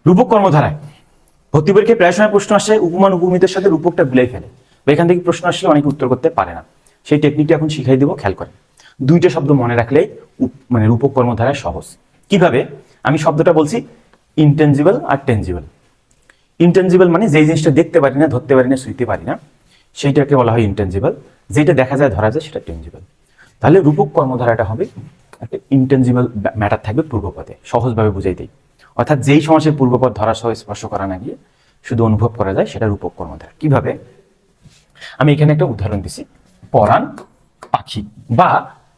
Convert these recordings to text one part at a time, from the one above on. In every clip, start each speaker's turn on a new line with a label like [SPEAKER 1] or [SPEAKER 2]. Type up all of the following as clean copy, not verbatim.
[SPEAKER 1] রূপক কর্মধারায় ভর্তি পরীক্ষায় প্রায় সময় প্রশ্ন আসে উপমান উপমিতের সাথে রূপকটা ভুলে ফেলে, বা এখান থেকে প্রশ্ন আসলে অনেকে উত্তর করতে পারে না। সেই টেকনিকটা এখন শিখাই দেবো, খেয়াল করেন। দুইটা শব্দ মনে রাখলেই মানে রূপক কর্মধারায় সহজ। কিভাবে? আমি শব্দটা বলছি ইনটেনজিবল আর টেনজিবল। ইনটেনজিবল মানে যেই জিনিসটা দেখতে পারি না, ধরতে পারি না, ছুঁইতে পারি না, সেইটাকে বলা হয় ইনটেনজিবল। যেটা দেখা যায়, ধরা যায়, সেটা টেনজিবল। তাহলে রূপক কর্মধারাটা হবে একটা ইনটেনজিবল ম্যাটার থাকবে পূর্বপদে, সহজভাবে বুঝাই দিই। অর্থাৎ যেই সমাসের পূর্বপদ ধরা সহ স্পর্শ করা না গিয়ে শুধু অনুভব করা যায়, সেটা রূপক কর্মধারা। কিভাবে? আমি এখানে একটা উদাহরণ দিছি, পরাণ পাখি, বা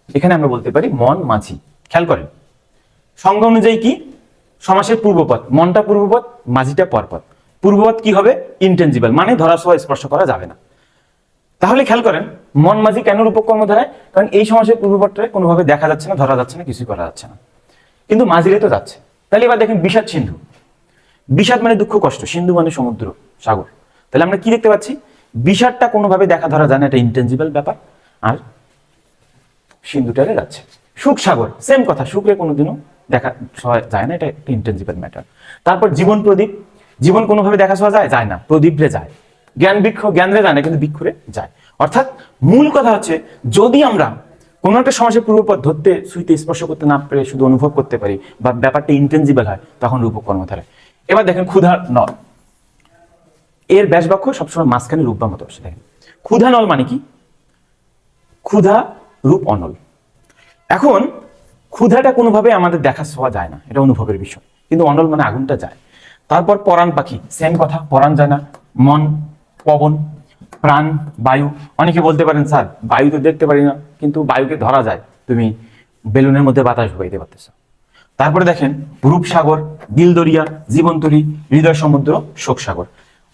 [SPEAKER 1] এখানে আমরা বলতে পারি মন মাঝি। খেয়াল করেন, সংজ্ঞা অনুযায়ী কি? সমাসের পূর্বপদ, মনটা পূর্বপদ, মাঝিটা পরপদ। পূর্বপদ কি হবে? ইনটেনজিবল, মানে ধরা সহ স্পর্শ করা যাবে না। তাহলে খেয়াল করেন, মন মাঝি কেন রূপক কর্মধারায়? কারণ এই সমাসের পূর্বপদটায় কোনোভাবে দেখা যাচ্ছে না, ধরা যাচ্ছে না, কিছুই করা যাচ্ছে না, কিন্তু মাঝিরে তো যাচ্ছে। তাহলে এবার দেখেন বিষাদ সিন্ধু। বিষাদ মানে দুঃখ কষ্ট, সিন্ধু মানে সমুদ্র সাগর। তাহলে আমরা কি দেখতে পাচ্ছি? বিষাদটা কোনোভাবে দেখা ধরা যায় না, এটা ইনটেনজিবল ব্যাপার, আর সিন্ধুটারে যাচ্ছে। সুখ সাগর, সেম কথা, সুখে কোনোদিনও দেখা যায় না, এটা একটা ইনটেনজিবল ম্যাটার। তারপর জীবন প্রদীপ, জীবন কোনোভাবে দেখা যায় যায় না, প্রদীপ রে যায়। জ্ঞান বৃক্ষ, জ্ঞান রে যায় না, কিন্তু বৃক্ষরে যায়। অর্থাৎ মূল কথা হচ্ছে, যদি আমরা কোনো একটা সমাজের পূর্বপদ ধরতে, ছুঁইতে, স্পর্শ করতে না পেরে শুধু অনুভব করতে পারি, বা ব্যাপারটা ইনটেনজিবল হয়, তখন রূপক কর্মধারায়। এবার দেখেন ক্ষুধা নল, এর ব্যাস বাক্য সবসময় মাঝখানে রূপ বা মত বসে। দেখেন ক্ষুধা নল মানে কি? ক্ষুধা রূপ অনল। এখন ক্ষুধাটা কোনোভাবে আমাদের দেখা ছোঁয়া যায় না, এটা অনুভবের বিষয়, কিন্তু অনল মানে আগুনটা যায়। তারপর পরাণ পাখি, সেম কথা, পরাণ যায় না, মন পবন, প্রাণ বায়ু। অনেকে বলতে পারেন স্যার বায়ু তো দেখতে পারি না, কিন্তু বায়ুকে ধরা যায়, তুমি বেলুনের মধ্যে বাতাস ঢুকাইতে পারতেছ। তারপরে দেখেন রূপসাগর, দিলদরিয়া, জীবন্তরী, হৃদয় সমুদ্র, শোক সাগর।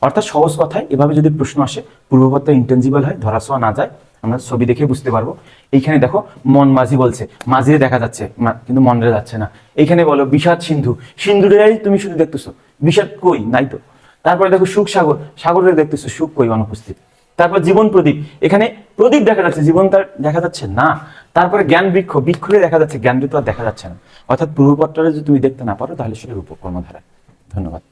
[SPEAKER 1] অর্থাৎ সহজ কথায় এভাবে যদি প্রশ্ন আসে, পূর্বপদটা ইনটেনজিবল হয়, ধরা ছোঁয়া না যায়, আমরা ছবি দেখে বুঝতে পারবো। এইখানে দেখো মন মাঝি বলছে, মাঝিরে দেখা যাচ্ছে কিন্তু মনরে যাচ্ছে না। এইখানে বলো বিষাদ সিন্ধু, সিন্ধুটাই তুমি শুধু দেখতেছো, বিষাদ কই? নাই তো। তারপরে দেখো সুখ সাগর, সাগরে দেখতেছো, সুখ কই? অনুপস্থিত। তারপর জীবন প্রদীপ, এখানে প্রদীপ দেখা যাচ্ছে, জীবন তার দেখা যাচ্ছে না। তারপরে জ্ঞান বৃক্ষ, বৃক্ষরে দেখা যাচ্ছে, জ্ঞান তো আর দেখা যাচ্ছে না। অর্থাৎ পূর্বপদটা যদি তুমি দেখতে না পারো, তাহলে সেটা রূপক কর্মধারা। ধন্যবাদ।